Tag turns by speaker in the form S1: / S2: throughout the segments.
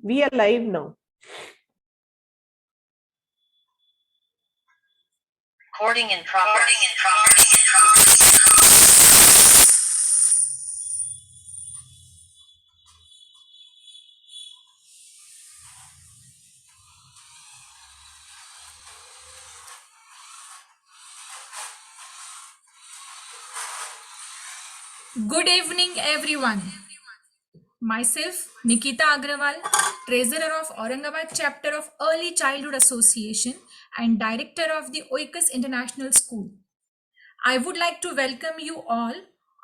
S1: We are live now.
S2: Recording in progress.
S3: Good evening, everyone. Myself, Nikita Agrawal, Treasurer of Aurangabad Chapter of Early Childhood Association and Director of the Oikos International School. I would like to welcome you all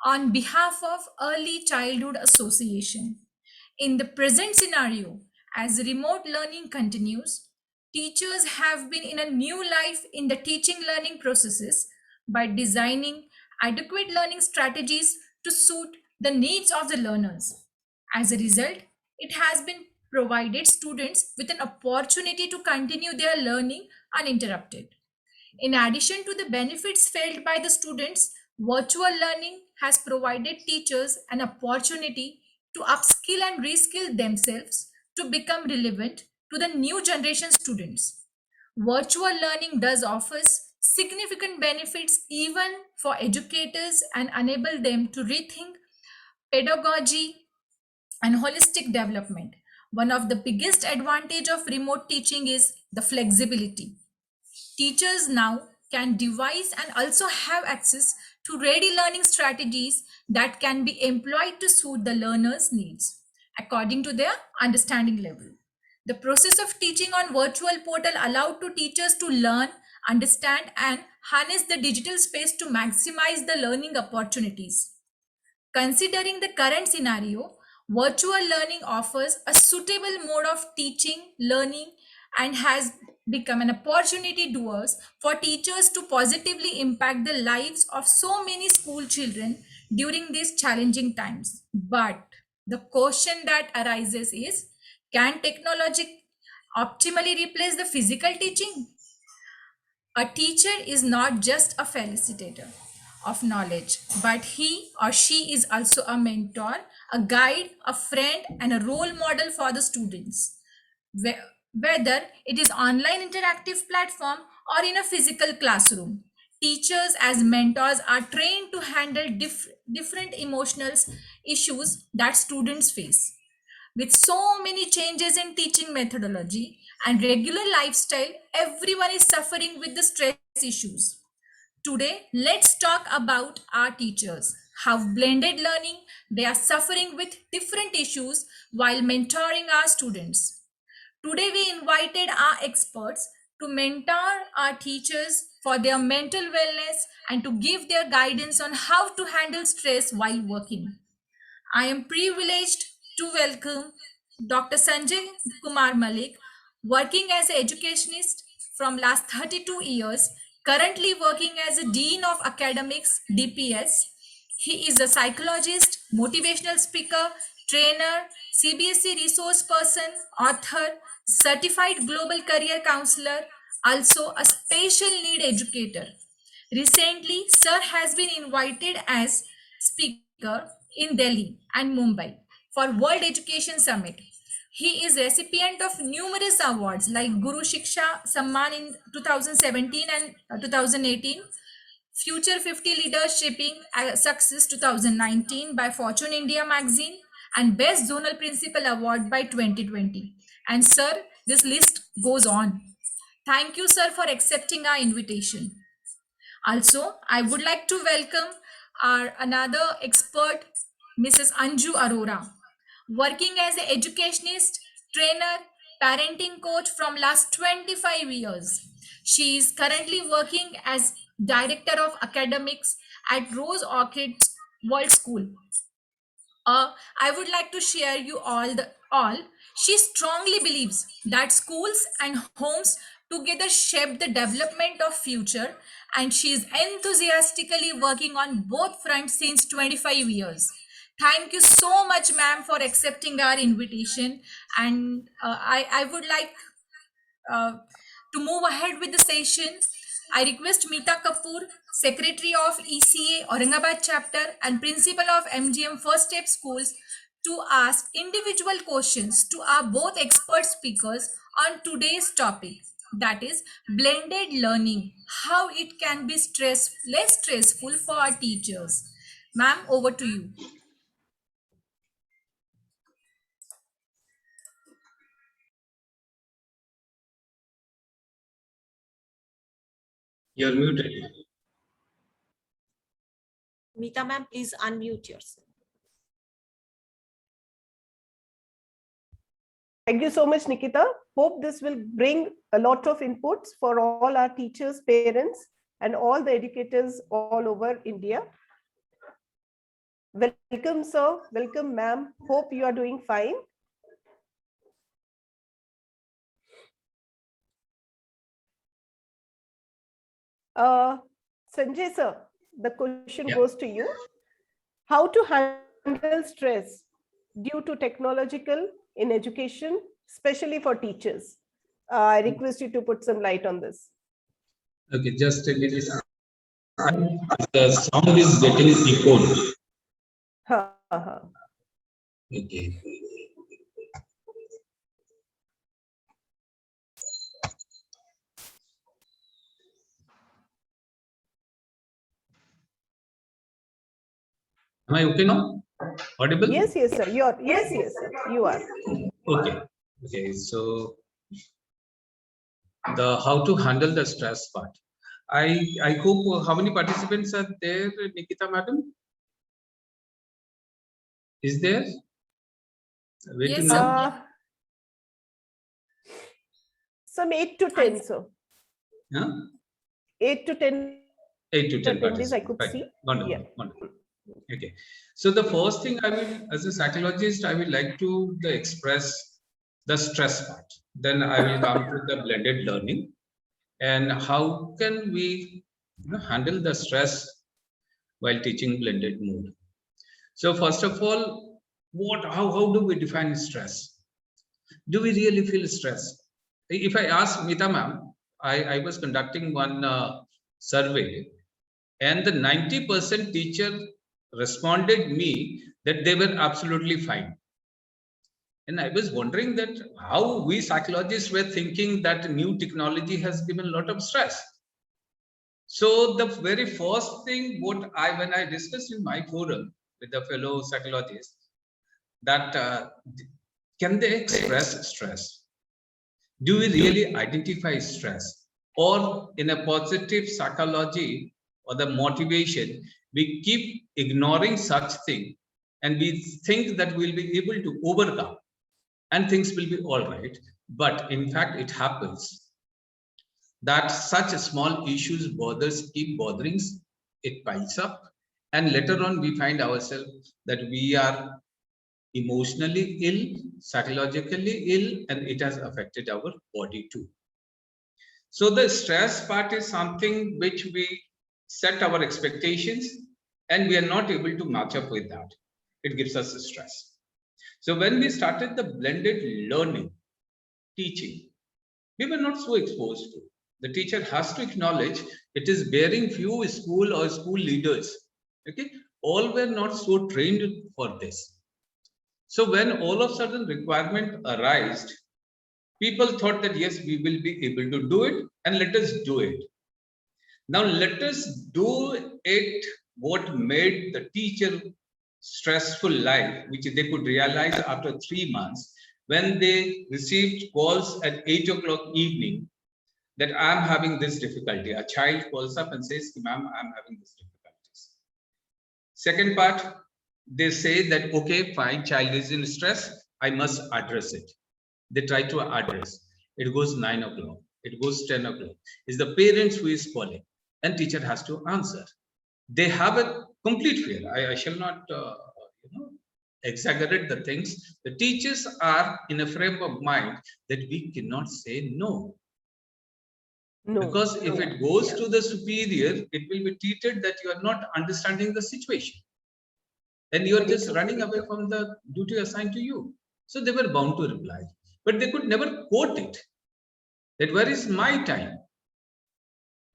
S3: on behalf of Early Childhood Association. In the present scenario, as remote learning continues, teachers have been in a new life in the teaching learning processes by designing adequate learning strategies to suit the needs of the learners. As a result, it has been provided students with an opportunity to continue their learning uninterrupted. In addition to the benefits felt by the students, virtual learning has provided teachers an opportunity to upskill and reskill themselves to become relevant to the new generation students. Virtual learning does offers significant benefits even for educators and enable them to rethink pedagogy and holistic development. One of the biggest advantage of remote teaching is the flexibility. Teachers now can devise and also have access to ready learning strategies that can be employed to suit the learner's needs according to their understanding level. The process of teaching on virtual portal allowed to teachers to learn, understand and harness the digital space to maximize the learning opportunities. Considering the current scenario, virtual learning offers a suitable mode of teaching, learning, and has become an opportunity doers for teachers to positively impact the lives of so many school children during these challenging times. But the question that arises is, can technology optimally replace the physical teaching? A teacher is not just a facilitator of knowledge, but he or she is also a mentor, a guide, a friend, and a role model for the students. Whether it is online interactive platform or in a physical classroom, teachers as mentors are trained to handle different emotional issues that students face. With so many changes in teaching methodology and regular lifestyle, everyone is suffering with the stress issues. Today, let's talk about our teachers, how blended learning they are suffering with different issues while mentoring our students. Today, we invited our experts to mentor our teachers for their mental wellness and to give their guidance on how to handle stress while working. I am privileged to welcome Dr. Sanjay Kumar Malik, working as an educationist from last 32 years, currently working as a Dean of Academics, DPS. He is a psychologist, motivational speaker, trainer, CBSE resource person, author, certified global career counselor, also a special need educator. Recently, Sir has been invited as speaker in Delhi and Mumbai for World Education Summit. He is recipient of numerous awards like Guru Shiksha Samman in 2017 and 2018, Future 50 Leadershiping Success 2019 by Fortune India magazine, and Best Zonal Principal Award by 2020. And sir, this list goes on. Thank you, sir, for accepting our invitation. Also, I would like to welcome our another expert, Mrs. Anju Arora, working as an educationist, trainer, parenting coach from last 25 years. She is currently working as director of academics at Rose Orchids World School. I would like to share you all. She strongly believes that schools and homes together shape the development of future, and she is enthusiastically working on both fronts since 25 years. Thank you so much, ma'am, for accepting our invitation. And I would like uh, to move ahead with the session. I request Meeta Kapoor, Secretary of ECA Aurangabad Chapter and Principal of MGM First Step Schools, to ask individual questions to our both expert speakers on today's topic, that is blended learning, how it can be less stressful for our teachers. Ma'am, over to you.
S1: You're muted.
S4: Meeta ma'am, please unmute yourself.
S5: Thank you so much, Nikita. Hope this will bring a lot of inputs for all our teachers, parents, and all the educators all over India. Welcome, sir. Welcome, ma'am. Hope you are doing fine. Sanjay, sir, the question goes to you. How to handle stress due to technological in education, especially for teachers? I request you to put some light on this.
S1: Okay, just a minute. The sound is getting echoed. Okay. Am I okay now? Audible?
S5: Yes, yes, sir. You are. Yes, yes, sir. You are.
S1: Okay. Okay. So the how to handle the stress part. I hope how many participants are there, Nikita madam? Is there? Way to
S3: Yes,
S1: know?
S5: Some 8 to 10, sir.
S1: Huh?
S5: 8 to 10.
S1: 8 to 10
S5: attendees I
S1: participants.
S5: could
S1: Right.
S5: see.
S1: Wonderful.
S5: Yeah.
S1: Wonderful. Okay. So the first thing I will, as a psychologist, I will like to express the stress part. Then I will come to the blended learning and how can we handle the stress while teaching blended mode. So first of all, how do we define stress? Do we really feel stress? If I ask Meeta ma'am, I was conducting one survey and the 90% teacher responded me that they were absolutely fine. And I was wondering that how we psychologists were thinking that new technology has given a lot of stress. So the very first thing when I discussed in my forum with the fellow psychologists, that can they express stress? Do we really identify stress? Or in a positive psychology or the motivation, we keep ignoring such thing and we think that we'll be able to overcome and things will be all right. But in fact, it happens that such small issues keep bothering, it piles up, and later on we find ourselves that we are emotionally ill, psychologically ill, and it has affected our body too. So the stress part is something which we set our expectations and we are not able to match up with that. It gives us stress. So when we started the blended learning, teaching, we were not so exposed to. The teacher has to acknowledge it is bearing few school or school leaders. Okay, all were not so trained for this. So when all of a sudden requirement arose, people thought that yes, we will be able to do it and let us do it. Now let us do it what made the teacher stressful life, which they could realize after 3 months when they received calls at 8 o'clock evening that I'm having this difficulty. A child calls up and says, ma'am, I'm having this difficulties. Second part, they say that, okay, fine, child is in stress, I must address it. They try to address. It goes 9 o'clock, it goes 10 o'clock. It's the parents who is calling and teacher has to answer. They have a complete fear. I shall not exaggerate the things. The teachers are in a frame of mind that we cannot say no. No, because if it goes to the superior, it will be treated that you are not understanding the situation and you are just running away from the duty assigned to you. So they were bound to reply, but they could never quote it. That where is my time?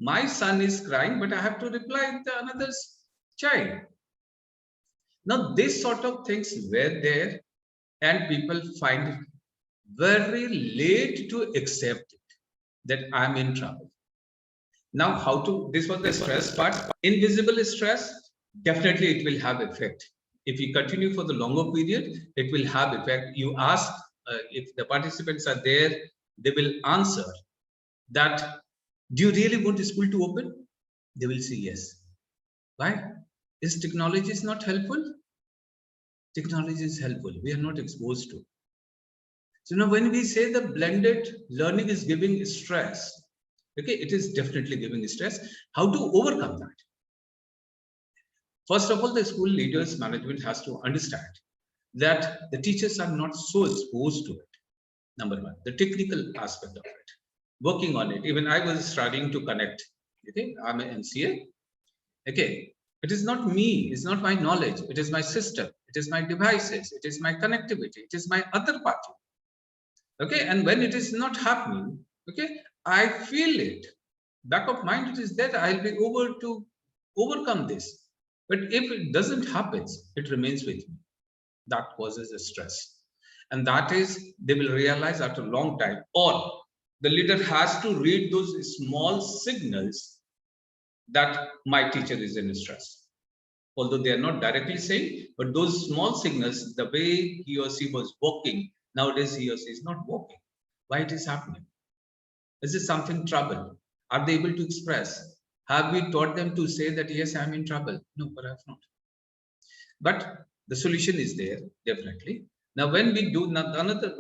S1: My son is crying, but I have to reply to another's child. Now, this sort of things were there, and people find it very late to accept it, that I'm in trouble. Now, how to, this was the stress part. Invisible stress, definitely it will have effect. If you continue for the longer period, it will have effect. You ask, if the participants are there, they will answer that, do you really want the school to open? They will say yes. Why? Is technology is not helpful? Technology is helpful. We are not exposed to. So now when we say the blended learning is giving stress, okay, it is definitely giving stress. How to overcome that? First of all, the school leaders, management has to understand that the teachers are not so exposed to it. Number one, the technical aspect of it, working on it. Even I was struggling to connect. Okay, I'm an MCA. Okay, it is not me, it's not my knowledge, it is my system, it is my devices, it is my connectivity, it is my other party. Okay, and when it is not happening, okay, I feel it. Back of mind, it is that I'll be able to overcome this. But if it doesn't happen, it remains with me. That causes a stress. And that is, they will realize after a long time, or the leader has to read those small signals that my teacher is in stress. Although they are not directly saying, but those small signals, the way he or she was walking, nowadays he or she is not walking. Why it is happening? Is it something trouble? Are they able to express? Have we taught them to say that, yes, I'm in trouble? No, perhaps not. But the solution is there, definitely. Now, when we do another,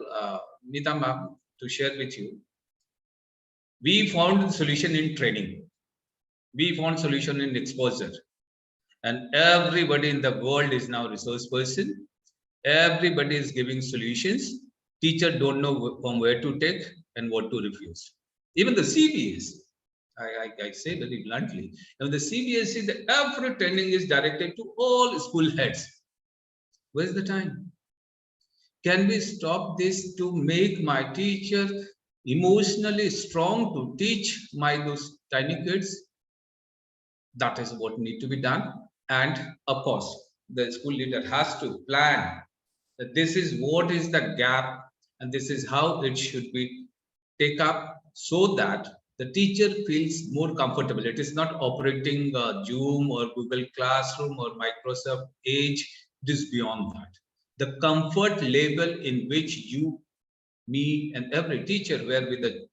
S1: Meeta ma'am, to share with you, we found the solution in training. We found solution in exposure. And everybody in the world is now resource person. Everybody is giving solutions. Teacher don't know from where to take and what to refuse. Even the CBS, I say very bluntly, now the CBSE, the every training is directed to all school heads. Where's the time? Can we stop this to make my teacher emotionally strong to teach those tiny kids? That is what need to be done. And of course, the school leader has to plan that this is what is the gap and this is how it should be take up, so that the teacher feels more comfortable. It is not operating Zoom or Google Classroom or Microsoft Edge. It is beyond that. The comfort level in which you, me, and every teacher were with the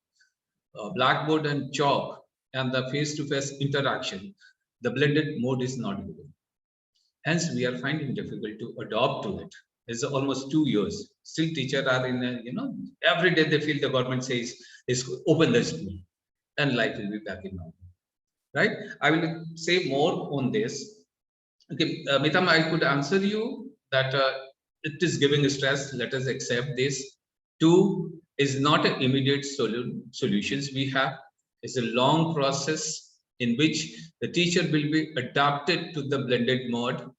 S1: blackboard and chalk and the face-to-face interaction, the blended mode is not given. Hence, we are finding difficult to adopt to it. It's almost 2 years. Still, teachers are in a, every day they feel the government says, is open the school and life will be back in normal. Right? I will say more on this. Okay, Mitam, I could answer you that it is giving stress. Let us accept this. 2 is not an immediate solutions we have. It's a long process in which the teacher will be adapted to the blended mode.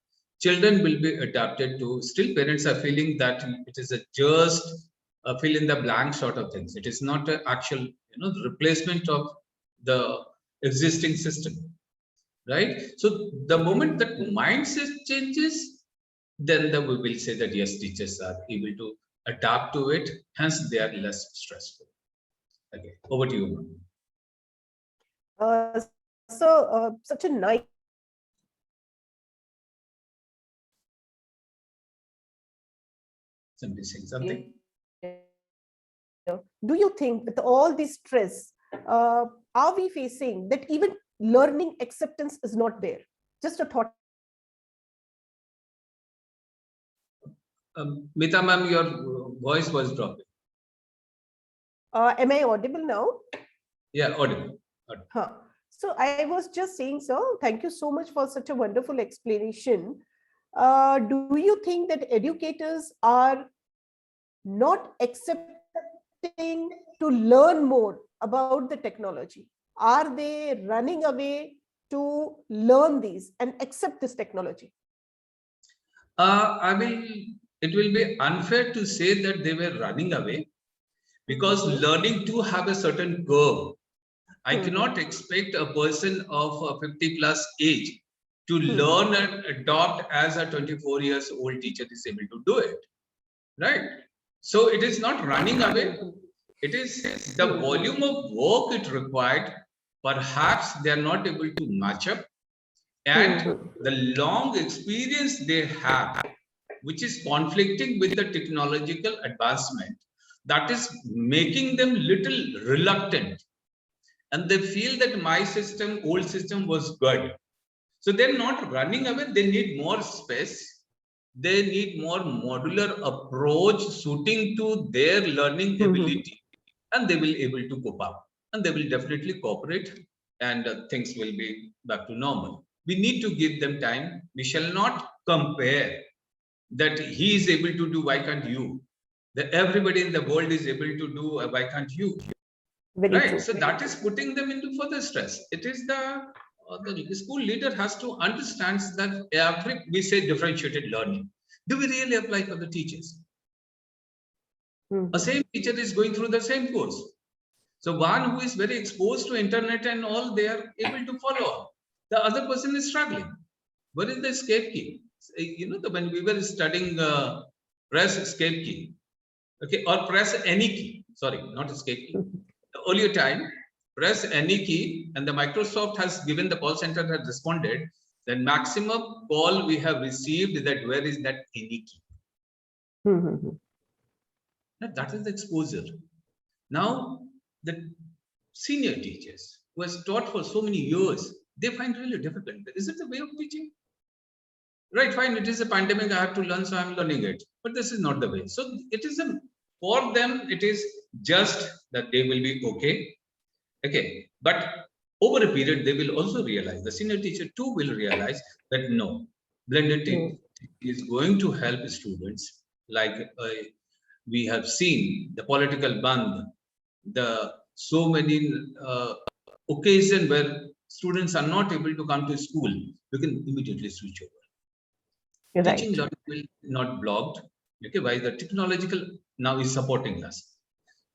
S1: Children will be adapted to, still parents are feeling that it is a just fill in the blank sort of things. It is not an actual, replacement of the existing system, right? So the moment that mindset changes, then we will say that yes, teachers are able to adapt to it, hence they are less stressful. Okay, over to you.
S5: Such a nice
S1: Somebody saying something.
S5: Do you think with all this stress, are we facing that even learning acceptance is not there? Just a thought.
S1: Meeta ma'am, your voice was dropping.
S5: Am I audible now?
S1: Yeah, audible.
S5: Huh. So I was just saying, sir, thank you so much for such a wonderful explanation. Do you think that educators are not accepting to learn more about the technology? Are they running away to learn these and accept this technology?
S1: It will be unfair to say that they were running away, because learning to have a certain curve. I cannot expect a person of 50 plus age to learn and adopt as a 24 years old teacher is able to do it. right? So it is not running away. It is the volume of work it required. Perhaps they are not able to match up, and the long experience they have, which is conflicting with the technological advancement, that is making them little reluctant, and they feel that my system, old system was good. So they're not running away. They need more space. They need more modular approach suiting to their learning ability, and they will able to cope up, and they will definitely cooperate, and things will be back to normal. We need to give them time. We shall not compare that he is able to do, why can't you? That everybody in the world is able to do, why can't you?
S5: Very
S1: Right.
S5: true.
S1: So that is putting them into further stress. It is the school leader has to understand that we say differentiated learning. Do we really apply for the teachers? A same teacher is going through the same course. So one who is very exposed to internet and all, they are able to follow up. The other person is struggling. What is the escape key? You know, when we were studying press escape key, okay, or press any key. Sorry, not escape key. The earlier time, press any key, and the Microsoft has given, the call center has responded. The maximum call we have received, that where is that any key? That is the exposure. Now, the senior teachers who has taught for so many years, they find really difficult. Is it the way of teaching? Right, fine, it is a pandemic, I have to learn, so I'm learning it. But this is not the way. So it is for them, it is just that they will be okay. Okay, but over a period, they will also realize, the senior teacher too will realize that no, blended teaching is going to help students. Like we have seen the political band, the so many occasions where students are not able to come to school, we can immediately switch over.
S5: Right.
S1: Teaching learning will not blocked. Okay, why the technological now is supporting us.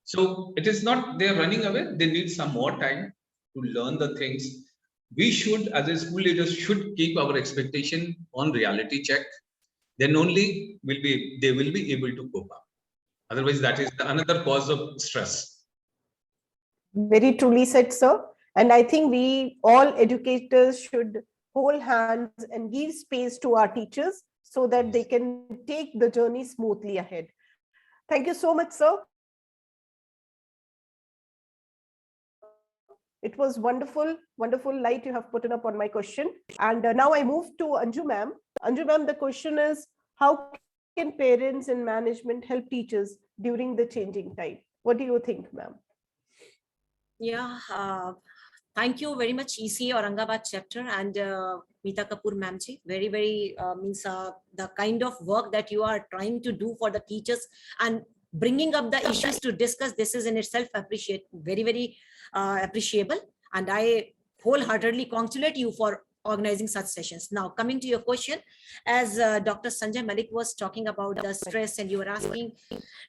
S1: So it is not they're running away. They need some more time to learn the things. We should, as a school leaders, should keep our expectation on reality check. Then only they will be able to cope up. Otherwise, that is another cause of stress.
S5: Very truly said, sir. And I think we all educators should hold hands and give space to our teachers so that they can take the journey smoothly ahead. Thank you so much, sir. It was wonderful, wonderful light you have put up on my question. And now I move to Anju ma'am. Anju ma'am, the question is, how can parents and management help teachers during the changing time? What do you think, ma'am?
S4: Yeah, thank you very much, ECA Aurangabad chapter and Meeta Kapoor ma'am ji. Very, very means the kind of work that you are trying to do for the teachers and bringing up the issues to discuss. This is in itself very, very appreciable. And I wholeheartedly congratulate you for organizing such sessions. Now, coming to your question, as Dr. Sanjay Malik was talking about the stress, and you were asking,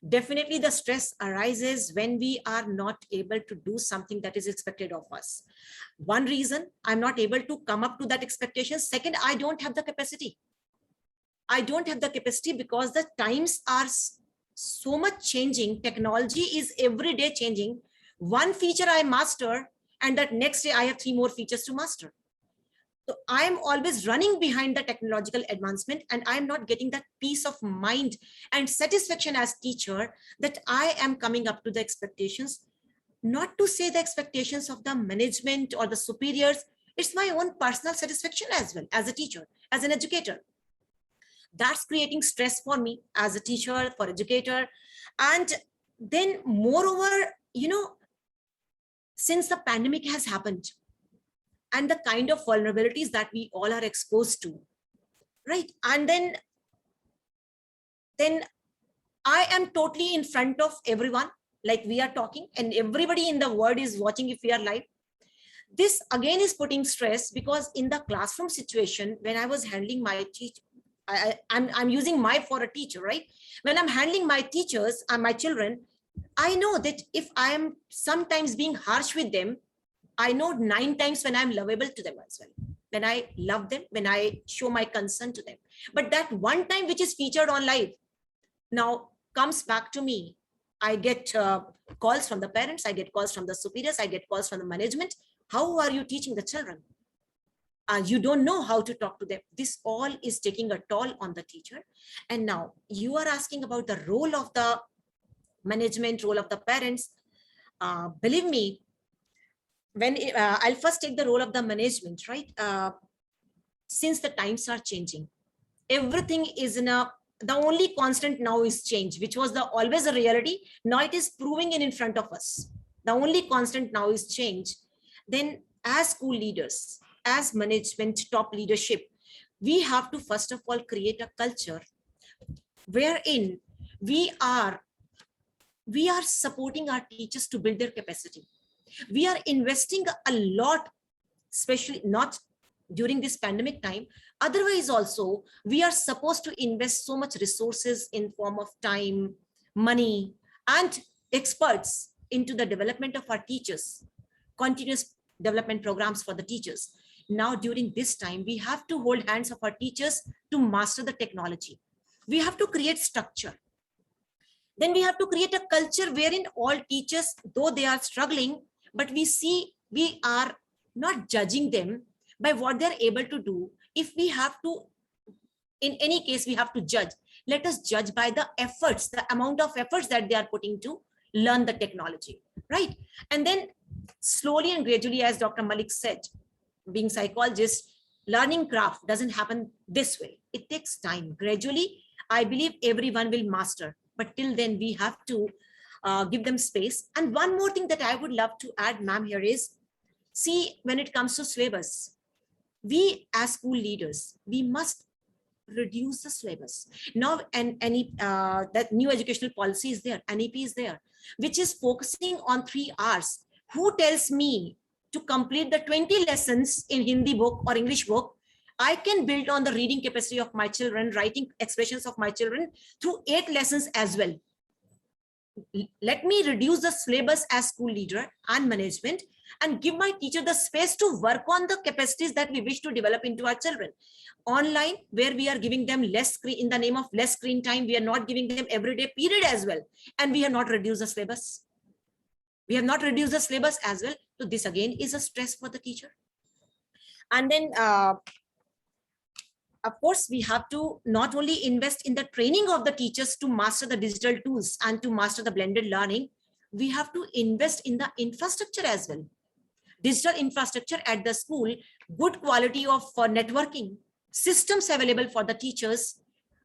S4: definitely the stress arises when we are not able to do something that is expected of us. One reason, I'm not able to come up to that expectation. Second, I don't have the capacity. I don't have the capacity because the times are so much changing. Technology is every day changing. One feature I master, and that next day I have 3 more features to master. So I'm always running behind the technological advancement, and I'm not getting that peace of mind and satisfaction as teacher that I am coming up to the expectations, not to say the expectations of the management or the superiors. It's my own personal satisfaction as well as a teacher, as an educator. That's creating stress for me as a teacher, for educator. And then moreover, since the pandemic has happened, and the kind of vulnerabilities that we all are exposed to, right? And then I am totally in front of everyone, like we are talking, and everybody in the world is watching if we are live. This again is putting stress, because in the classroom situation, when I was handling my I'm using my for a teacher, right? When I'm handling my teachers and my children, I know that if I am sometimes being harsh with them, I know 9 times when I'm lovable to them as well, when I love them, when I show my concern to them. But that one time which is featured on live, now comes back to me. I get calls from the parents, I get calls from the superiors, I get calls from the management. How are you teaching the children? You don't know how to talk to them. This all is taking a toll on the teacher. And now you are asking about the role of the management, role of the parents. Believe me, when I'll first take the role of the management, right? Since the times are changing, everything is the only constant now is change, which was always a reality. Now it is proving in front of us. The only constant now is change. Then as school leaders, as management, top leadership, we have to first of all create a culture wherein we are supporting our teachers to build their capacity. We are investing a lot, especially not during this pandemic time. Otherwise also, we are supposed to invest so much resources in form of time, money, and experts into the development of our teachers, continuous development programs for the teachers. Now, during this time, we have to hold hands of our teachers to master the technology. We have to create structure. Then we have to create a culture wherein all teachers, though they are struggling, but we are not judging them by what they're able to do. If we have to, in any case, we have to judge. Let us judge by the efforts, the amount of efforts that they are putting to learn the technology, right? And then slowly and gradually, as Dr. Malik said, being psychologist, learning craft doesn't happen this way. It takes time. Gradually, I believe everyone will master. But till then, we have to give them space. And one more thing that I would love to add, ma'am, here is, see, when it comes to syllabus, we as school leaders, we must reduce the syllabus. Now, and that new educational policy is there, NEP is there, which is focusing on 3 hours. Who tells me to complete the 20 lessons in Hindi book or English book? I can build on the reading capacity of my children, writing expressions of my children through 8 lessons as well. Let me reduce the syllabus as school leader and management and give my teacher the space to work on the capacities that we wish to develop into our children. Online, where we are giving them less screen, in the name of less screen time, we are not giving them everyday period as well. And we have not reduced the syllabus. We have not reduced the syllabus as well. So this again is a stress for the teacher. And then, of course, we have to not only invest in the training of the teachers to master the digital tools and to master the blended learning, we have to invest in the infrastructure as well. Digital infrastructure at the school, good quality of networking, systems available for the teachers,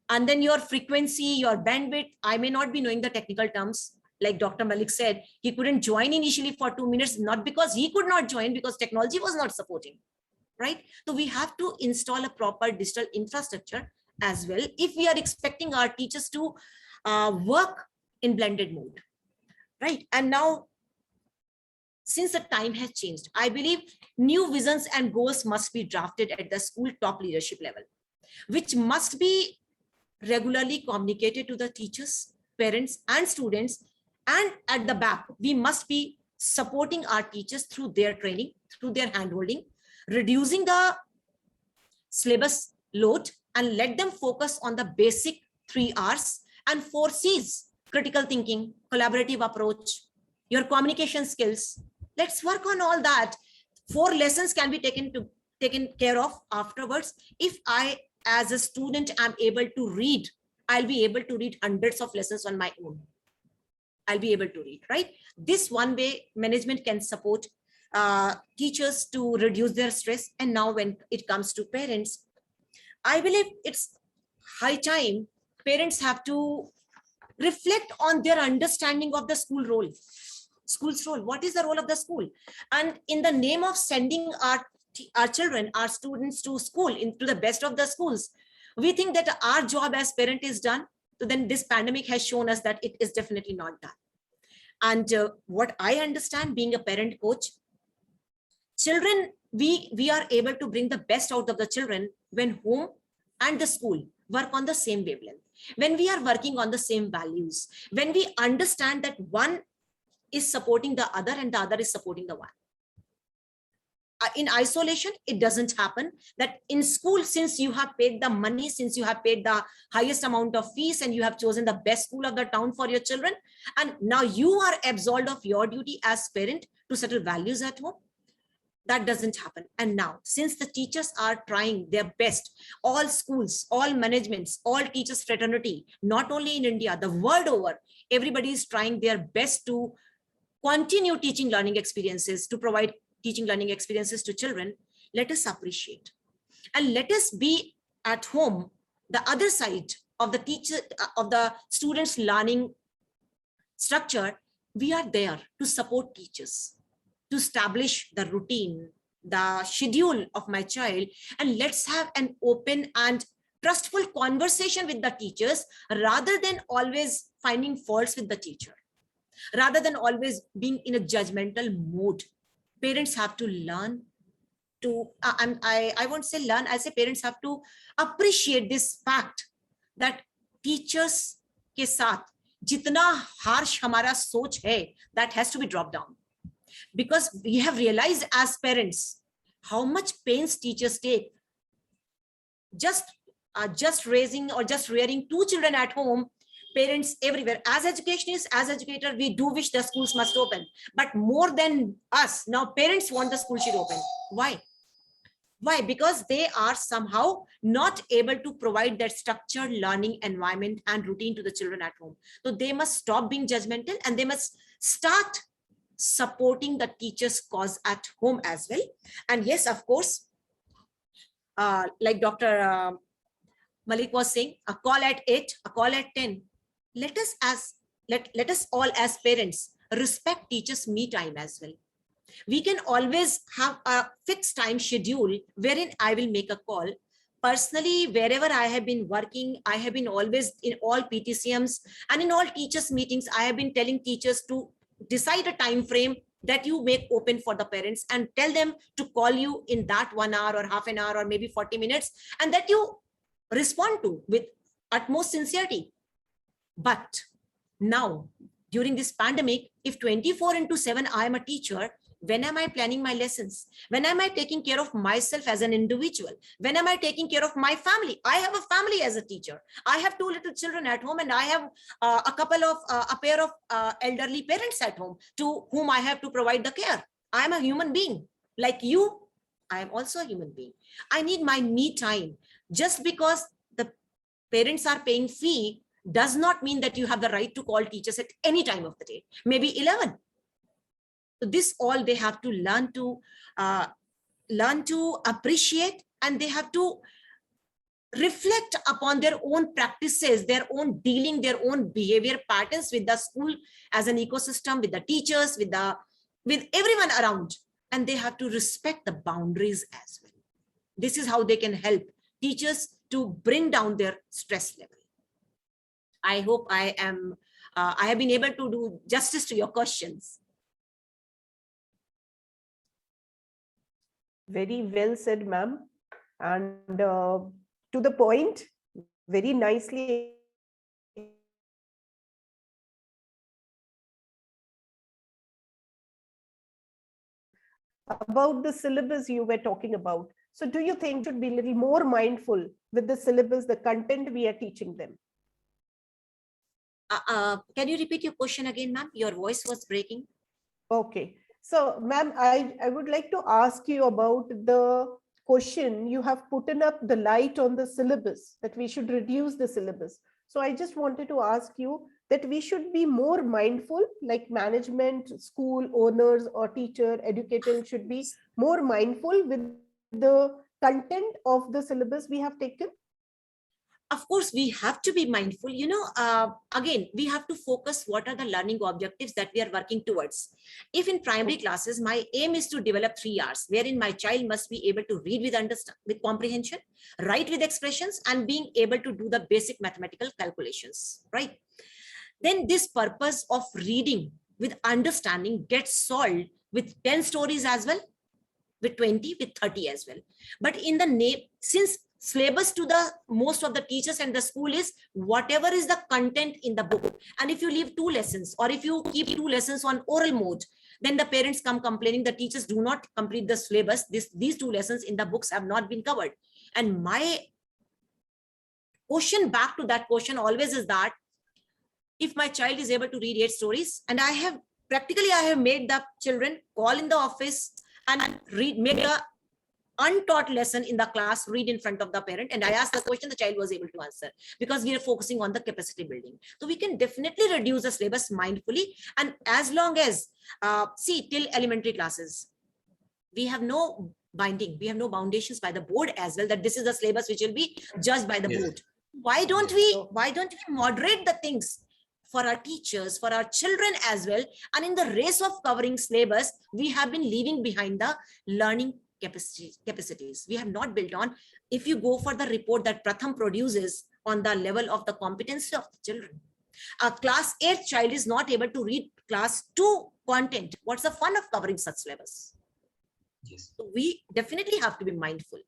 S4: and then your frequency, your bandwidth. I may not be knowing the technical terms. Like Dr. Malik said, he couldn't join initially for 2 minutes, not because he could not join, because technology was not supporting, right? So we have to install a proper digital infrastructure as well if we are expecting our teachers to work in blended mode, right? And now, since the time has changed, I believe new visions and goals must be drafted at the school top leadership level, which must be regularly communicated to the teachers, parents, and students. And at the back, we must be supporting our teachers through their training, through their handholding, reducing the syllabus load, and let them focus on the basic 3 R's and 4 C's: critical thinking, collaborative approach, your communication skills. Let's work on all that. 4 lessons can be taken care of afterwards. If I, as a student, am able to read, I'll be able to read hundreds of lessons on my own. I'll be able to read, right? This one way management can support teachers to reduce their stress. And now when it comes to parents, I believe it's high time parents have to reflect on their understanding of the school role. School's role. What is the role of the school? And in the name of sending our children, our students to school, into the best of the schools, we think that our job as parent is done. So then this pandemic has shown us that it is definitely not done. And what I understand, being a parent coach, children, we are able to bring the best out of the children when home and the school work on the same wavelength, when we are working on the same values, when we understand that one is supporting the other and the other is supporting the one. in isolation, it doesn't happen. That in school, since you have paid the money, since you have paid the highest amount of fees, and you have chosen the best school of the town for your children, and now you are absolved of your duty as parent to settle values at home, that doesn't happen. And now, since the teachers are trying their best, all schools, all managements, all teachers fraternity, not only in India, the world over, everybody is trying their best to continue teaching learning experiences, to provide teaching learning experiences to children. Let us appreciate, and let us be at home, the other side of the teacher, of the students' learning structure. We are there to support teachers, to establish the routine, the schedule of my child, and let's have an open and trustful conversation with the teachers, rather than always finding faults with the teacher, rather than always being in a judgmental mood. Parents have to learn to, I won't say learn, I say parents have to appreciate this fact that teachers के साथ जितना harsh हमारा सोच है, that has to be dropped down. Because we have realized as parents how much pains teachers take just raising or just rearing 2 children at home. Parents everywhere, as educationists, as educator, we do wish the schools must open, but more than us, now parents want the school should open. Why? Because they are somehow not able to provide that structured learning environment and routine to the children at home. So they must stop being judgmental, and they must start supporting the teachers' cause at home as well. And yes, of course, like Dr. Malik was saying, a call at 8, a call at 10. Let us all as parents respect teachers' me time as well. We can always have a fixed time schedule wherein I will make a call. Personally, wherever I have been working, I have been always in all PTCMs and in all teachers' meetings, I have been telling teachers to decide a time frame that you make open for the parents, and tell them to call you in that 1 hour or half an hour or maybe 40 minutes, and that you respond to with utmost sincerity. But now, during this pandemic, if 24/7 I am a teacher, when am I planning my lessons? When am I taking care of myself as an individual? When am I taking care of my family? I have a family as a teacher. I have 2 little children at home, and I have a pair of elderly parents at home to whom I have to provide the care. I am a human being like you. I am also a human being. I need my me time. Just because the parents are paying fee does not mean that you have the right to call teachers at any time of the day, maybe 11. So this all they have to learn to appreciate, and they have to reflect upon their own practices, their own dealing, their own behavior patterns with the school as an ecosystem, with the teachers, with everyone around, and they have to respect the boundaries as well. This is how they can help teachers to bring down their stress level. I hope I have been able to do justice to your questions.
S5: Very well said, ma'am. And to the point, very nicely about the syllabus you were talking about. So do you think should be a little more mindful with the syllabus, the content we are teaching them?
S4: Can you repeat your question again, ma'am? Your voice was breaking.
S5: Okay. So, ma'am, I would like to ask you about the question you have put up the light on the syllabus, that we should reduce the syllabus. So I just wanted to ask you that we should be more mindful, like management, school owners or teacher, educators should be more mindful with the content of the syllabus we have taken.
S4: Of course, we have to be mindful, again, we have to focus what are the learning objectives that we are working towards. If in primary classes, my aim is to develop 3 R's, wherein my child must be able to read with understand, with comprehension, write with expressions, and being able to do the basic mathematical calculations, right? Then this purpose of reading with understanding gets solved with 10 stories as well, with 20, with 30 as well. But in the name, since syllabus to the most of the teachers and the school is whatever is the content in the book, and if you leave 2 lessons, or if you keep 2 lessons on oral mode, Then the parents come complaining the teachers do not complete the syllabus. These 2 lessons in the books have not been covered. And my question back to that question always is that if my child is able to read 8 stories, and I have made the children call in the office and make a untaught lesson in the class, read in front of the parent, and I asked the question, the child was able to answer, because we are focusing on the capacity building. So we can definitely reduce the syllabus mindfully. And as long as see, till elementary classes, we have no binding, we have no foundations by the board as well, that this is the syllabus which will be judged by the board. Why don't we moderate the things for our teachers, for our children as well? And in the race of covering syllabus, we have been leaving behind the learning capacities. We have not built on. If you go for the report that Pratham produces on the level of the competency of the children, a class 8 child is not able to read class 2 content. What's the fun of covering such syllabus?
S1: Yes.
S4: So we definitely have to be mindful.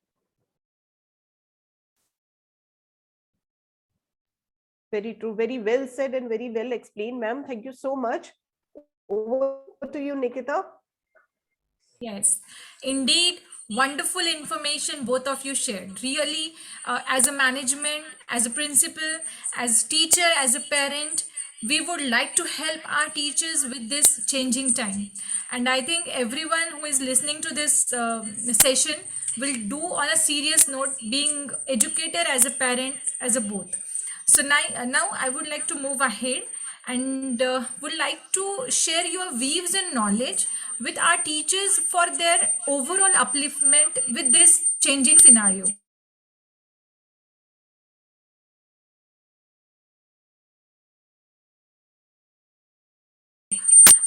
S5: Very true. Very well said and very well explained, ma'am. Thank you so much. Over to you, Nikita.
S3: Yes, indeed, wonderful information both of you shared. Really, as a management, as a principal, as teacher, as a parent, we would like to help our teachers with this changing time. And I think everyone who is listening to this session will do on a serious note, being educator as a parent, as a both. So now I would like to move ahead and would like to share your views and knowledge with our teachers for their overall upliftment with this changing scenario.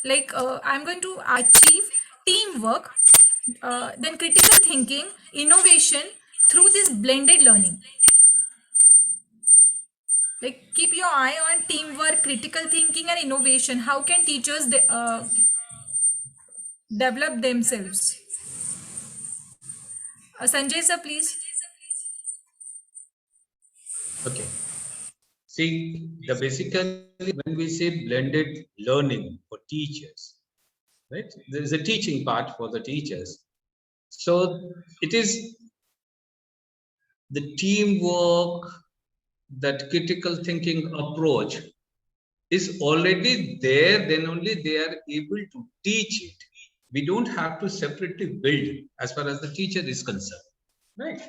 S3: Like I'm going to achieve teamwork, then critical thinking, innovation through this blended learning. Like keep your eye on teamwork, critical thinking and innovation. How can teachers develop themselves? Sanjay sir, please.
S1: Okay. See, basically when we say blended learning for teachers, right? There is a teaching part for the teachers. So it is the teamwork, that critical thinking approach is already there, then only they are able to teach it. We don't have to separately build as far as the teacher is concerned, right?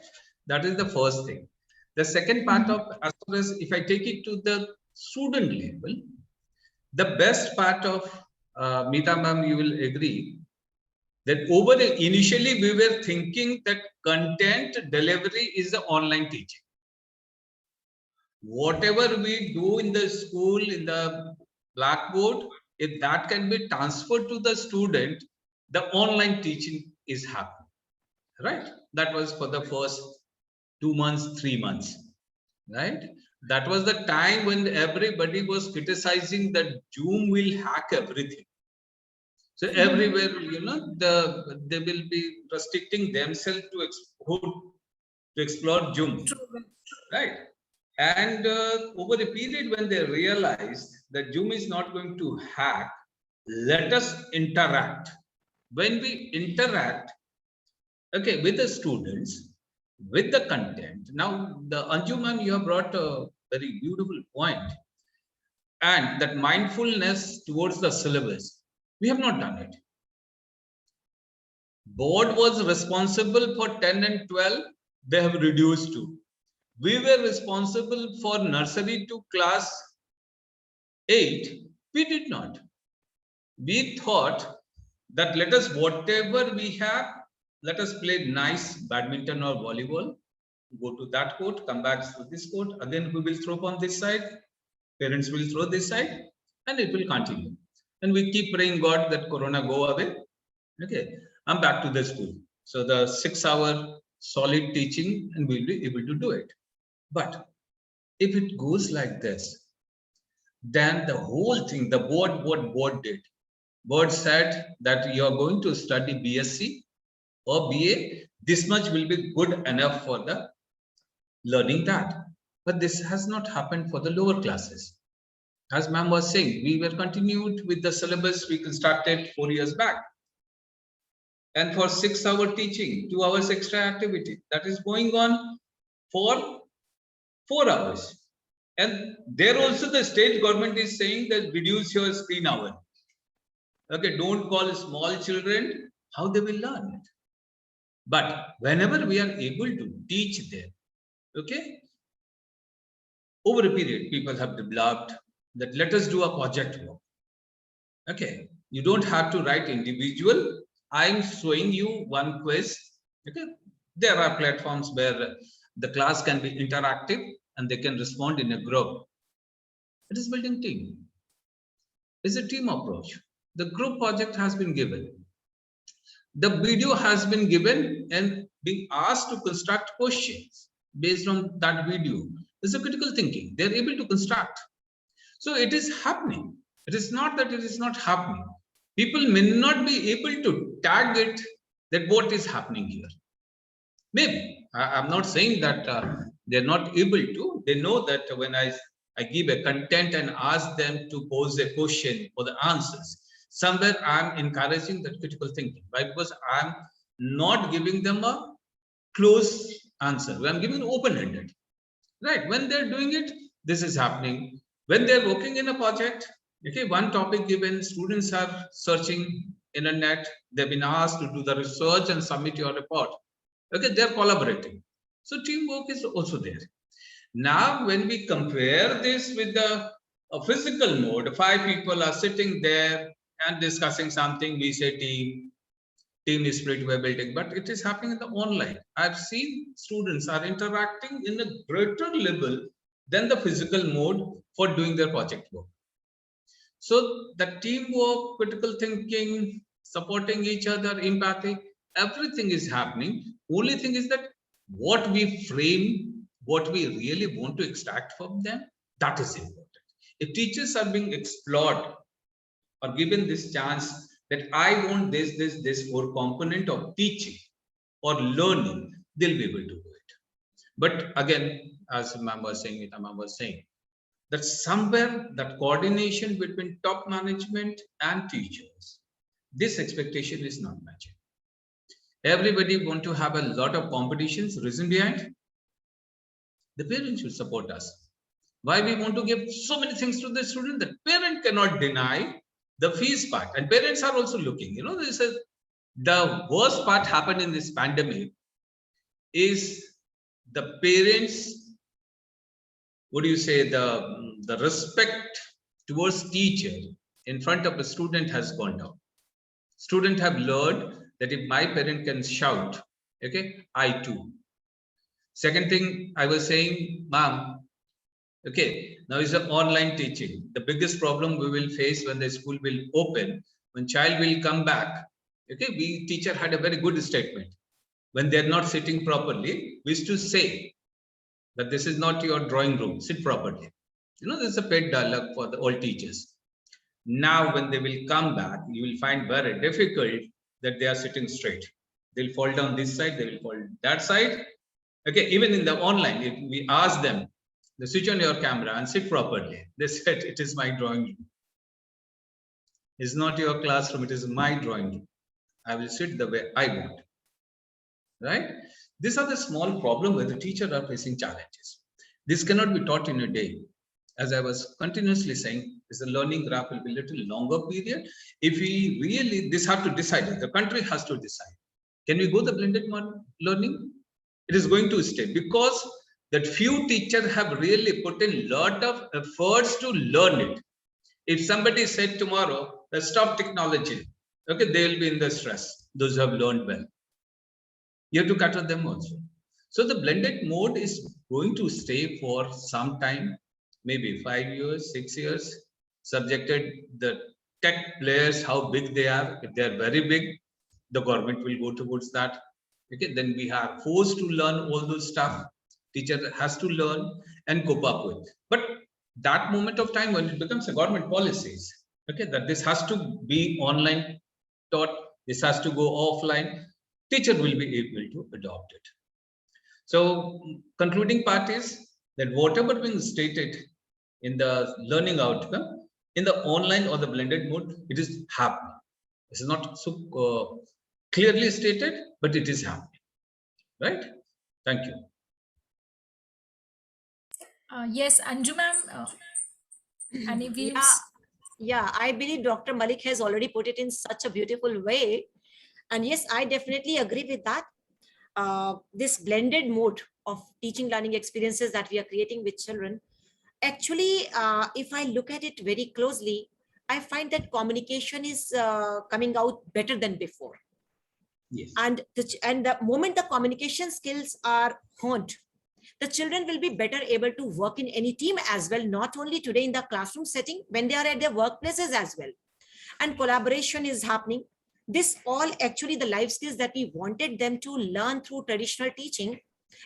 S1: That is the first thing. The second part of, as far as if I take it to the student level, the best part of Meeta ma'am, you will agree that initially we were thinking that content delivery is the online teaching. Whatever we do in the school, in the blackboard, if that can be transferred to the student, the online teaching is happening, right? That was for the first 2 months, 3 months, right? That was the time when everybody was criticizing that Zoom will hack everything. So everywhere, they will be restricting themselves to explore Zoom, right? And over a period when they realized that Zoom is not going to hack, let us interact. When we interact, okay, with the students, with the content. Now, the Anju ma'am, you have brought a very beautiful point. And that mindfulness towards the syllabus, we have not done it. Board was responsible for 10 and 12, they have reduced to. We were responsible for nursery to class 8, we did not. We thought that let us, whatever we have, let us play nice badminton or volleyball, go to that court, come back to this court, again we will throw on this side, parents will throw this side, and it will continue. And we keep praying God that Corona go away. Okay, I'm back to the school. So the 6-hour solid teaching, and we'll be able to do it. But if it goes like this, then the whole thing, the board, what board did? Board said that you are going to study BSc or BA, this much will be good enough for the learning that. But this has not happened for the lower classes. As ma'am was saying, we were continued with the syllabus we constructed 4 years back. And for 6-hour teaching, 2 hours extra activity, that is going on for 4 hours. And there also the state government is saying that reduce your screen hour. Okay, don't call small children, how they will learn. But whenever we are able to teach them, okay, over a period, people have developed that let us do a project work. Okay, you don't have to write individual. I'm showing you one quiz. Okay, there are platforms where the class can be interactive and they can respond in a group. It is building team. It's a team approach. The group project has been given. The video has been given and being asked to construct questions based on that video. It's a critical thinking. They're able to construct. So it is happening. It is not that it is not happening. People may not be able to tag it that what is happening here. Maybe I'm not saying that they're not able to. They know that when I give a content and ask them to pose a question for the answers, somewhere I'm encouraging that critical thinking. Why? Because I'm not giving them a close answer. I'm giving open-ended. Right? When they're doing it, this is happening. When they're working in a project, okay, one topic given, students are searching internet, they've been asked to do the research and submit your report. Okay, they're collaborating. So teamwork is also there. Now, when we compare this with the physical mode, 5 people are sitting there and discussing something, we say team is spirit we're building, but it is happening in the online. I've seen students are interacting in a greater level than the physical mode for doing their project work. So the teamwork, critical thinking, supporting each other, empathy, everything is happening. Only thing is that what we frame, what we really want to extract from them, that is important. If teachers are being explored or given this chance that I want this 4 component of teaching or learning, they'll be able to do it. But again, as Ma'am was saying, that somewhere that coordination between top management and teachers, this expectation is not matching. Everybody want to have a lot of competitions. Reason behind, the parents should support us. Why we want to give so many things to the student? The parent cannot deny the fees part, and parents are also looking. You know, this is the worst part happened in this pandemic is the parents, what do you say, the respect towards teacher in front of a student has gone down. Student have learned that if my parent can shout, okay, I too. Second thing I was saying, ma'am, okay, now is the online teaching. The biggest problem we will face when the school will open, when child will come back. Okay, we teacher had a very good statement. When they're not sitting properly, we used to say that this is not your drawing room, sit properly. You know, this is a pet dialogue for the all teachers. Now, when they will come back, you will find very difficult that they are sitting straight. They'll fall down this side, they will fall that side. Okay, even in the online, if we ask them, they switch on your camera and sit properly. They said, it is my drawing room. It's not your classroom, it is my drawing room. I will sit the way I want. Right? These are the small problems where the teachers are facing challenges. This cannot be taught in a day. As I was continuously saying, is the learning graph will be a little longer period. If we really, this have to decide, the country has to decide. Can we go the blended learning? It is going to stay because that few teachers have really put in a lot of efforts to learn it. If somebody said tomorrow, let's stop technology, okay, they will be in the stress, those who have learned well. You have to cater them also. So the blended mode is going to stay for some time, maybe 5 years, 6 years, subjected the tech players, how big they are. If they are very big, the government will go towards that. Okay, then we are forced to learn all those stuff. Teacher has to learn and cope up with. But that moment of time when it becomes a government policies, okay, that this has to be online taught, this has to go offline, teacher will be able to adopt it. So concluding part is that whatever being stated in the learning outcome, in the online or the blended mode, it is happening. This is not so clearly stated, but it is happening, right? Thank you.
S3: Yes, Anju ma'am, any views?
S4: Yeah, I believe Dr. Malik has already put it in such a beautiful way. And yes, I definitely agree with that. This blended mode of teaching learning experiences that we are creating with children, actually, if I look at it very closely, I find that communication is coming out better than before.
S1: Yes.
S4: And the moment the communication skills are honed, the children will be better able to work in any team as well, not only today in the classroom setting, when they are at their workplaces as well. And collaboration is happening. This all actually the life skills that we wanted them to learn through traditional teaching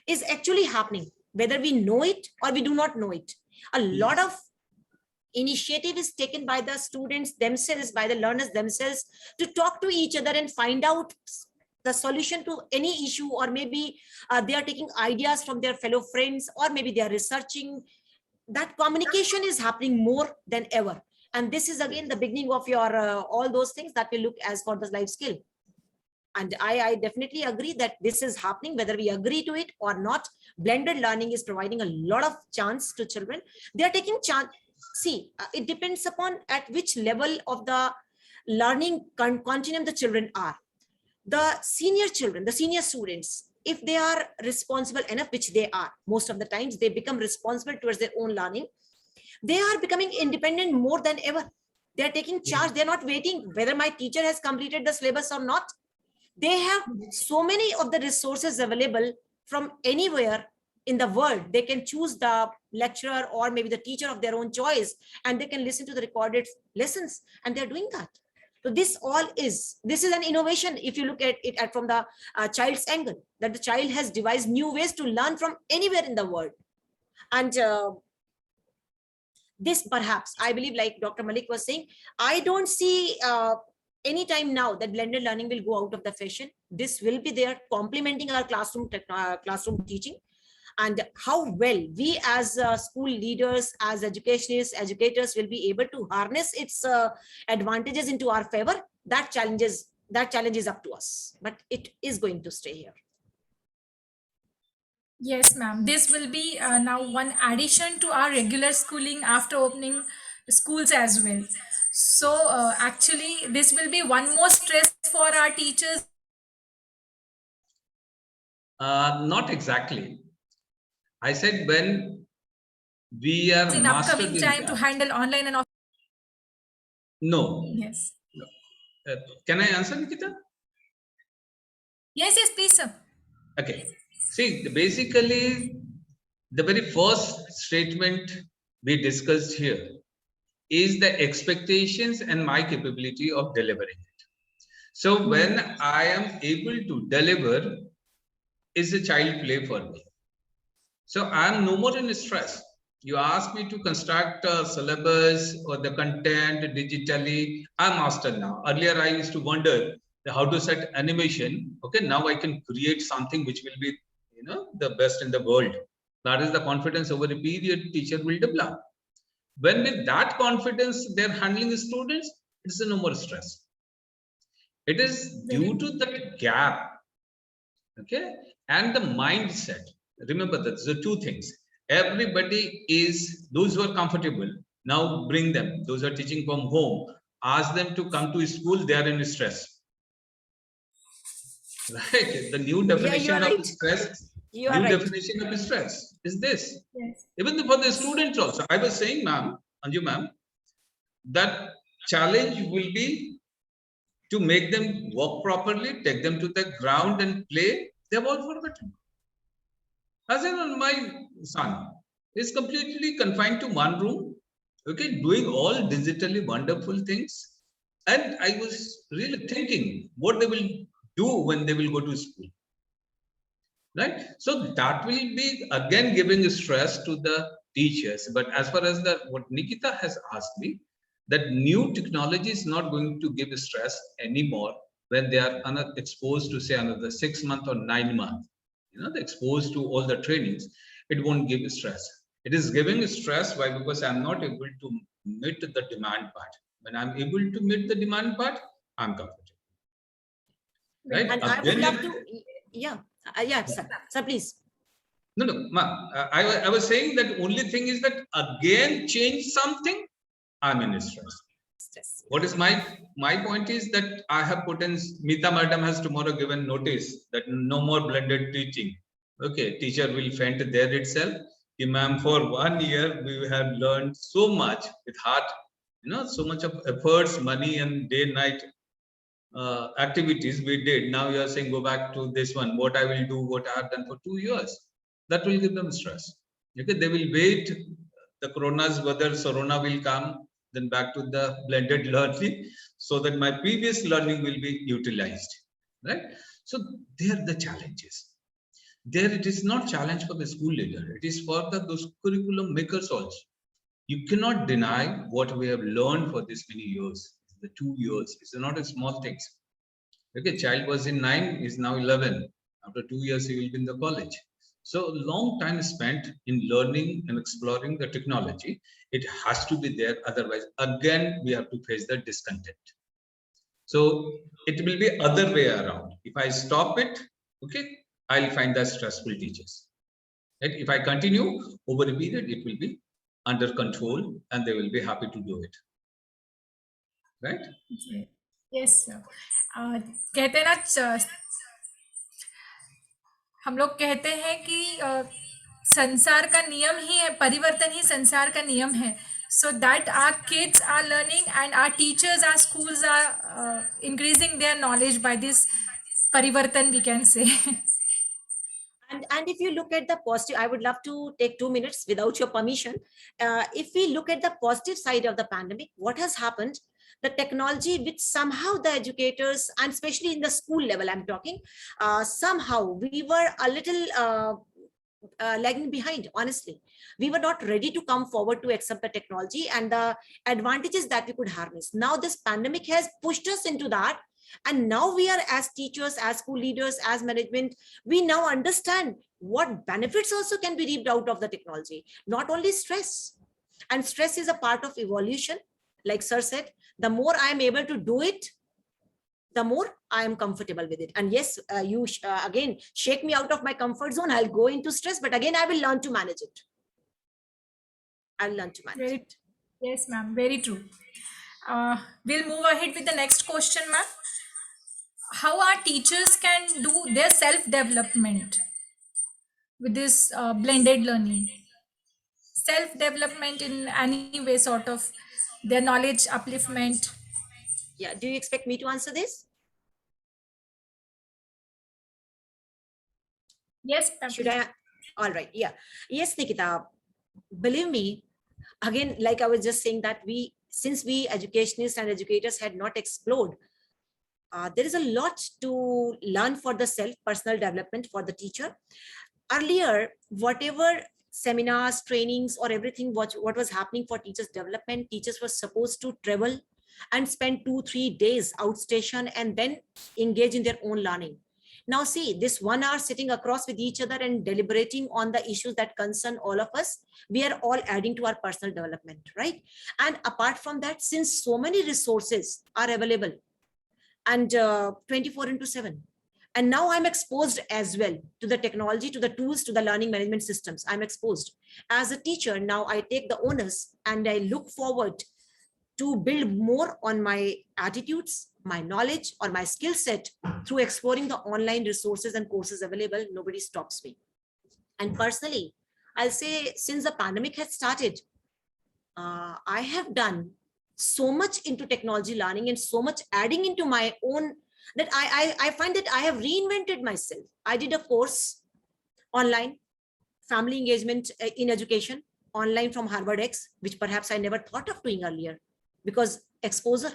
S4: is actually happening, whether we know it or we do not know it. A lot of initiative is taken by the students themselves, by the learners themselves, to talk to each other and find out the solution to any issue, or maybe they are taking ideas from their fellow friends, or maybe they are researching. That communication is happening more than ever. And this is again the beginning of your all those things that we look as for the life skill. And I definitely agree that this is happening, whether we agree to it or not. Blended learning is providing a lot of chance to children. They are taking chance. See, it depends upon at which level of the learning continuum the children are. The senior children, the senior students, if they are responsible enough, which they are, most of the times they become responsible towards their own learning. They are becoming independent more than ever. They are taking charge. They're not waiting whether my teacher has completed the syllabus or not. They have so many of the resources available from anywhere in the world. They can choose the lecturer or maybe the teacher of their own choice, and they can listen to the recorded lessons, and they're doing that. So this is an innovation. If you look at it from the child's angle, that the child has devised new ways to learn from anywhere in the world. And this perhaps, I believe, like Dr. Malik was saying, I don't see any time now that blended learning will go out of the fashion. This will be there complementing our classroom teaching. And how well we as school leaders, as educationists, educators will be able to harness its advantages into our favor, that challenge is up to us, but it is going to stay here.
S3: Yes, ma'am. This will be now one addition to our regular schooling after opening schools as well. So actually, this will be one more stress for our teachers.
S1: Not exactly. I said when we are
S3: In
S1: mastered
S3: upcoming
S1: in
S3: time to
S1: that.
S3: handle online and off.
S1: No.
S3: Yes.
S1: Can I answer, Nikita?
S3: Yes, please, sir.
S1: Okay. See, basically, the very first statement we discussed here is the expectations and my capability of delivering it. So when I am able to deliver, is a child play for me. So I am no more in stress. You ask me to construct a syllabus or the content digitally. I'm master now. Earlier, I used to wonder how to set animation. Okay, now I can create something which will be, the best in the world. That is the confidence over a period teacher will develop. When with that confidence they're handling the students, it's no more stress. It is due to that gap, okay, and the mindset. Remember that the two things. Everybody is those who are comfortable. Now bring them. Those who are teaching from home. Ask them to come to school. They are in stress. Right. The new definition of stress. Definition of stress is this.
S3: Yes.
S1: Even for the students also. I was saying, ma'am, Anju ma'am, that challenge will be to make them walk properly, take them to the ground and play. They've all forgotten. As in my son is completely confined to one room, okay, doing all digitally wonderful things. And I was really thinking what they will do when they will go to school. Right? So that will be again giving stress to the teachers. But as far as what Nikita has asked me, that new technology is not going to give stress anymore when they are exposed to say another 6 months or 9 months. Exposed to all the trainings, it won't give stress. It is giving stress. Why? Because I'm not able to meet the demand part. When I'm able to meet the demand part, I'm comfortable. Right?
S4: And I would
S1: Again,
S4: love to, yeah, yeah, sir, please.
S1: no, I was saying that only thing is that again change something, I'm in stress. What is my point is that I have put in, Meeta madam has tomorrow given notice that no more blended teaching. Okay, teacher will faint there itself. Ma'am, for 1 year we have learned so much with heart, so much of efforts, money, and day night activities we did. Now you are saying go back to this one. What I will do, what I have done for 2 years, that will give them stress. Okay, they will wait. The coronas, whether Corona will come, then back to the blended learning, so that my previous learning will be utilized. Right. So there are the challenges. There it is not challenge for the school leader. It is for those curriculum makers also. You cannot deny what we have learned for this many years. The 2 years is not a small thing. Okay, child was in 9, is now 11. After 2 years, he will be in the college. So long time spent in learning and exploring the technology. It has to be there. Otherwise, again, we have to face the discontent. So it will be other way around. If I stop it, okay, I'll find that stressful teachers. Right? If I continue over a period, it will be under control and they will be happy to do it. Right?
S3: Yes, sir. कहते हैं ना, हम लोग कहते हैं कि संसार का नियम ही है, परिवर्तन ही संसार का नियम है. So that our kids are learning and our teachers, our schools are increasing their knowledge by this parivartan, we can say.
S4: And if you look at the positive, I would love to take 2 minutes without your permission. If we look at the positive side of the pandemic, what has happened? The technology which somehow the educators, and especially in the school level, I'm talking, somehow we were a little lagging behind. Honestly, we were not ready to come forward to accept the technology and the advantages that we could harness. Now this pandemic has pushed us into that, and now we are, as teachers, as school leaders, as management, we now understand what benefits also can be reaped out of the technology, not only stress. And stress is a part of evolution. Like sir said, the more I am able to do it, the more I am comfortable with it. And yes, you again shake me out of my comfort zone, I'll go into stress, but again I will learn to manage it. I'll learn to manage it.
S3: Yes, ma'am, very true. We'll move ahead with the next question, ma'am. How our teachers can do their self-development with this blended learning? Self-development in any way, sort of their knowledge upliftment.
S4: Yeah, do you expect me to answer this?
S3: Yes,
S4: should I? All right, yeah. Yes, Nikita, believe me, again, like I was just saying, that since we educationists and educators had not explored, there is a lot to learn for the personal development for the teacher. Earlier, whatever seminars, trainings, or everything what was happening for teachers development, teachers were supposed to travel and spend 2-3 days outstation and then engage in their own learning. Now see, this 1 hour sitting across with each other and deliberating on the issues that concern all of us, we are all adding to our personal development, right? And apart from that, since so many resources are available and 24/7, and now I'm exposed as well to the technology, to the tools, to the learning management systems. I'm exposed as a teacher. Now I take the onus and I look forward to build more on my attitudes, my knowledge, or my skill set through exploring the online resources and courses available. Nobody stops me. And personally, I'll say, since the pandemic has started, I have done so much into technology learning and so much adding into my own, that I find that I have reinvented myself. I did a course online, family engagement in education, online from Harvard X, which perhaps I never thought of doing earlier because exposure.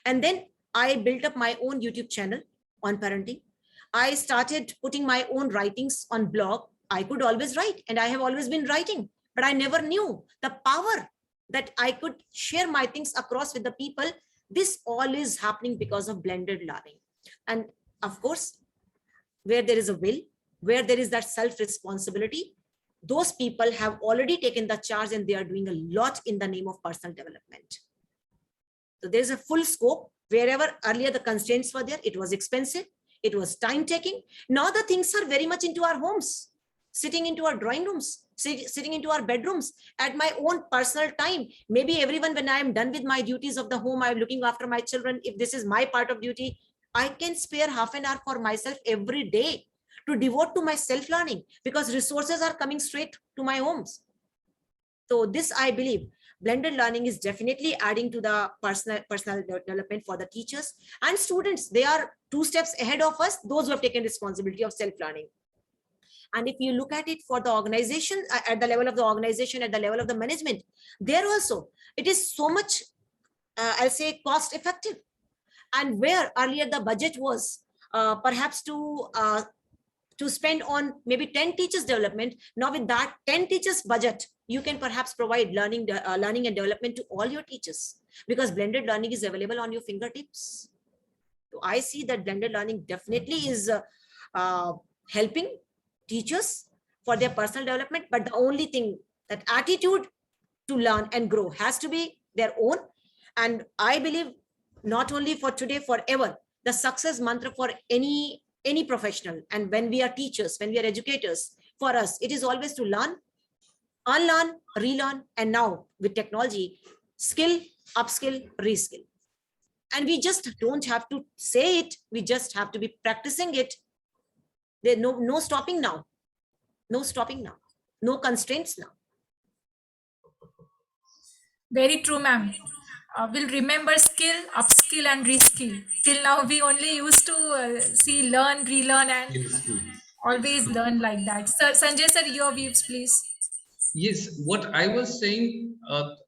S4: And then I built up my own YouTube channel on parenting. I started putting my own writings on blog. I could always write and I have always been writing, but I never knew the power that I could share my things across with the people. This all is happening because of blended learning. And of course, where there is a will, where there is that self-responsibility, those people have already taken the charge and they are doing a lot in the name of personal development. So there's a full scope. Wherever earlier the constraints were there, it was expensive, it was time taking. Now the things are very much into our homes, sitting into our drawing rooms, sitting into our bedrooms at my own personal time. Maybe everyone, when I am done with my duties of the home, I'm looking after my children. If this is my part of duty, I can spare half an hour for myself every day to devote to my self-learning, because resources are coming straight to my homes. So this, I believe, blended learning is definitely adding to the personal development for the teachers and students. They are 2 steps ahead of us, those who have taken responsibility of self-learning. And if you look at it for the organization, at the level of the organization, at the level of the management, there also, it is so much, I'll say, cost effective. And where earlier the budget was perhaps to spend on maybe 10 teachers development, now with that 10 teachers budget, you can perhaps provide learning and development to all your teachers, because blended learning is available on your fingertips. So I see that blended learning definitely is helping teachers for their personal development. But the only thing, that attitude to learn and grow has to be their own. And I believe not only for today, forever, the success mantra for any professional, and when we are teachers, when we are educators, for us, it is always to learn, unlearn, relearn, and now with technology, skill, upskill, reskill. And we just don't have to say it, we just have to be practicing it. There's no stopping now, no stopping now, no constraints now.
S3: Very true, ma'am. We'll remember skill, upskill, and reskill. Till now, we only used to see learn, relearn, and always learn like that. Sir, Sanjay sir, your views, please.
S1: Yes, what I was saying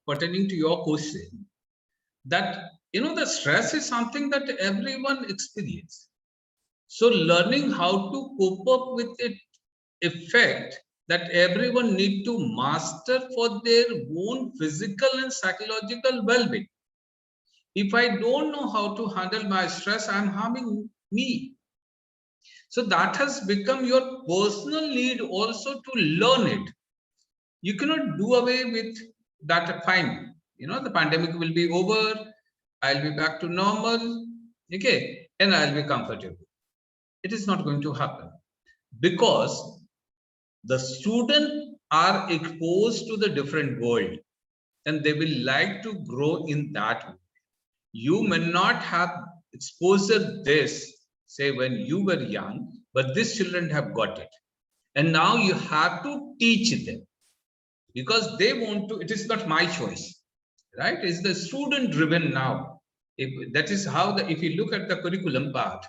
S1: pertaining to your question, that the stress is something that everyone experiences. So learning how to cope up with it effect that everyone need to master for their own physical and psychological well-being. If I don't know how to handle my stress, I'm harming me. So that has become your personal need also to learn it. You cannot do away with that. Fine, the pandemic will be over, I'll be back to normal, okay, and I'll be comfortable. It is not going to happen, because the students are exposed to the different world and they will like to grow in that way. You may not have exposure this, say, when you were young, but these children have got it. And now you have to teach them, because they want to. It is not my choice, right? It's the student driven now. That is how if you look at the curriculum part,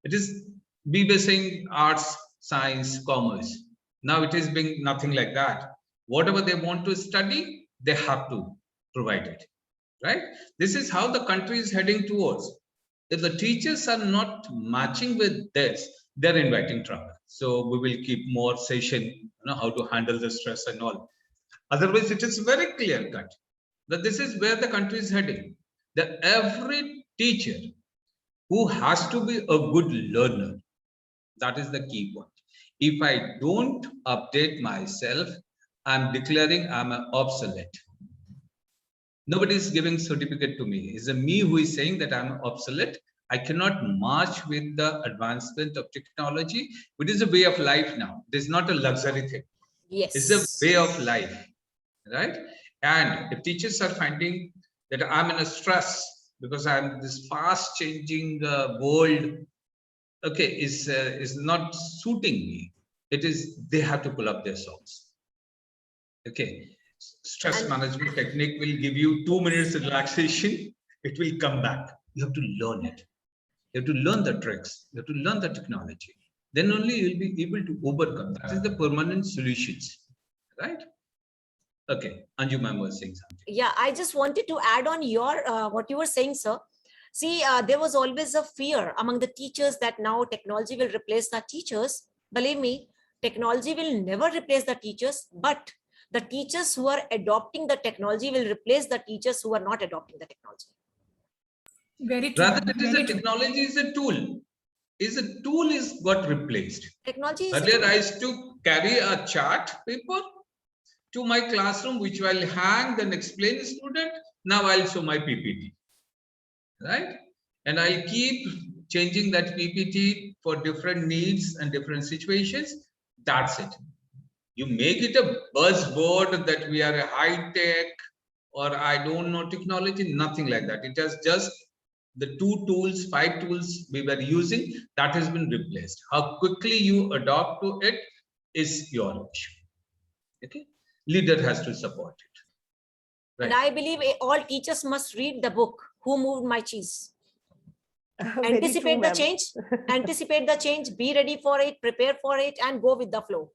S1: it is we were saying arts, science, commerce. Now it is being nothing like that. Whatever they want to study, they have to provide it, right? This is how the country is heading towards. If the teachers are not matching with this, they're inviting trouble. So we will keep more session, how to handle the stress and all. Otherwise, it is very clear cut that this is where the country is heading. That every teacher who has to be a good learner, that is the key point. If I don't update myself, I'm declaring I'm obsolete. Nobody is giving certificate to me. It's me who is saying that I'm obsolete. I cannot march with the advancement of technology, which is a way of life now. It is not a luxury thing.
S4: Yes.
S1: It's a way of life, right? And if teachers are finding that I'm in a stress because I'm this fast changing world, okay, is not suiting me. It is, they have to pull up their socks. Okay. Stress management technique will give you 2 minutes relaxation. It will come back. You have to learn it. You have to learn the tricks. You have to learn the technology. Then only you'll be able to overcome. That is the permanent solutions, right? Okay, Anju ma'am was saying something.
S4: Yeah, I just wanted to add on your what you were saying, sir. See, there was always a fear among the teachers that now technology will replace the teachers. Believe me, technology will never replace the teachers, but the teachers who are adopting the technology will replace the teachers who are not adopting the technology.
S3: Very true.
S1: Rather, it is a technology is a tool. is a tool is got replaced.
S4: Technology is
S1: Earlier, I used to carry a chart paper to my classroom, which I'll hang, then explain to student. Now I'll show my PPT, right? And I'll keep changing that PPT for different needs and different situations. That's it. You make it a buzzword that we are a high tech or I don't know technology, nothing like that. It has just the 2 tools, 5 tools we were using, that has been replaced. How quickly you adopt to it is your issue. Okay, leader has to support it.
S4: And I believe all teachers must read the book, Who Moved My Cheese?
S5: Very
S4: Anticipate
S5: true,
S4: the
S5: ma'am.
S4: change, anticipate the change, be ready for it, prepare for it, and go with the flow.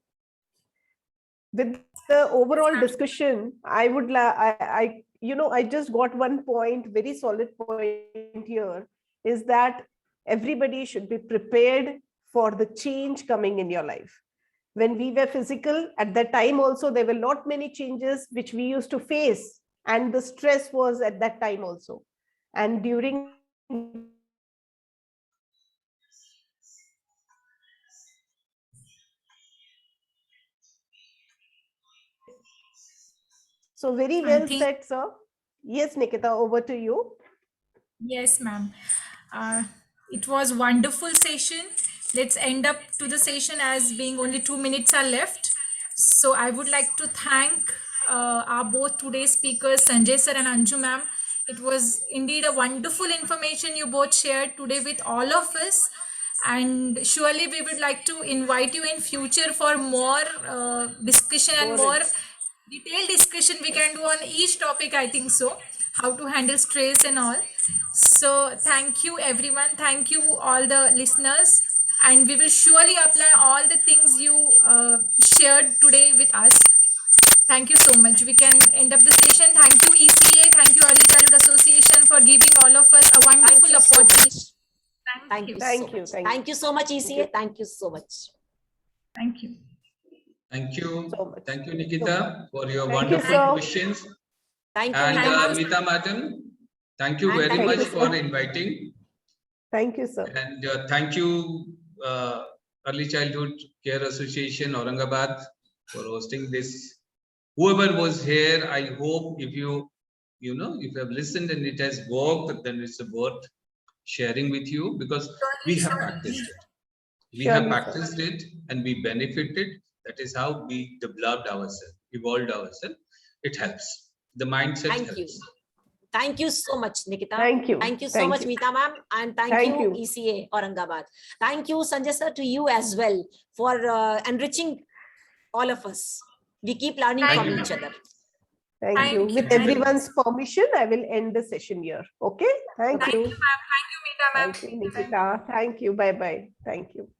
S5: With the overall discussion, I would I just got one point, very solid point here, is that everybody should be prepared for the change coming in your life. When we were physical, at that time also, there were not many changes which we used to face, and the stress was at that time also. And during so very
S3: I
S5: well
S3: think-
S5: said, sir. Yes, Nikita, over to you.
S3: Yes, ma'am. It was wonderful session. Let's end up to the session as being only 2 minutes are left. So I would like to thank our both today's speakers, Sanjay sir and Anju ma'am. It was indeed a wonderful information you both shared today with all of us. And surely we would like to invite you in future for more discussion and more detailed discussion we can do on each topic. I think so, how to handle stress and all. So thank you everyone, thank you all the listeners, and we will surely apply all the things you shared today with us. Thank you so much. We can end up the session. Thank you ECA, thank you Early Childhood Association for giving all of us a
S4: Thank
S3: wonderful
S4: you so
S3: opportunity.
S4: much. Thank you
S5: Thank
S4: so
S5: you,
S4: much.
S5: thank you.
S4: Thank you so much, ECA. Thank you so much.
S3: Thank you.
S1: Thank you.
S5: So much.
S1: Thank you, Nikita, for your
S5: Thank you,
S1: wonderful
S5: sir.
S1: questions.
S4: Thank you,
S1: And
S3: Thank you.
S1: Meeta Madam, thank you
S4: And
S1: very
S4: thank
S1: much
S5: you,
S1: for
S5: sir.
S1: inviting.
S5: Thank you, sir.
S1: And thank you, Early Childhood Care Association, Aurangabad, for hosting this. Whoever was here, I hope if you have listened and it has worked, then it's worth sharing with you, because we have practiced it. We have
S5: Surely, sir.
S1: practiced it and we benefited. That is how we developed ourselves, evolved ourselves. It helps. The mindset
S4: Thank
S1: helps.
S4: you. Thank you so much, Nikita.
S5: Thank you.
S4: Thank you so
S5: Thank
S4: much,
S5: you.
S4: Meeta ma'am. And thank
S5: Thank
S4: you,
S5: you.
S4: ECA Aurangabad. Thank you, Sanjay sir, to you as well for enriching all of us. We keep learning
S3: Thank
S4: from
S1: you.
S4: each other.
S5: Thank
S3: Thank
S5: you.
S3: you.
S5: With
S1: Thank you.
S5: everyone's permission, I will end the session here. Okay. Thank
S3: Thank you,
S5: you.
S3: ma'am. Thank you, Meeta ma'am.
S5: Thank you, Nikita. Thank you. Bye-bye. Thank you.